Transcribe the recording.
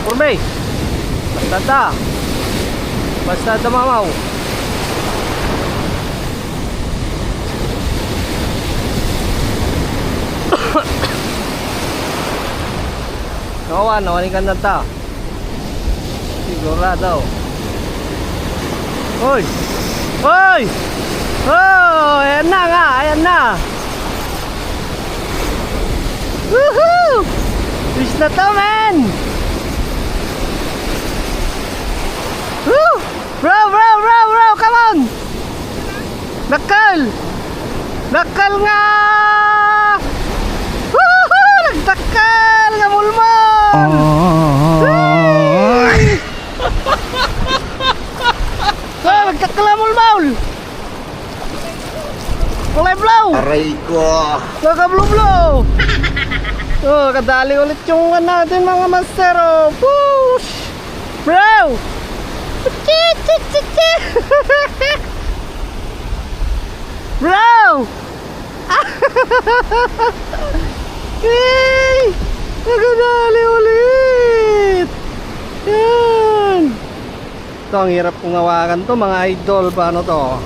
Purme. Basta ta. Basta ta mamaw. Kawan, nawanin ka na ta. Sigurado. Hoy! Hoy! Oh, ayan na nga, ayan na. Woohoo! Fish na to, man! Woo! Bro, bro, bro, bro, come on! Nakal! Nakal nga! Woohoo! Nagtakal! Ngamulmol! Nagtakal ngamulmol! Kulay blow! Aray ko! Kaka-blow-blow! Oh, kadali ulit yung natin mga master. Oh. Push! Bro! Bro! Hey! Nakadali ulit! Yan! Ito, ang hirap kong hawakan to mga idol. Paano to?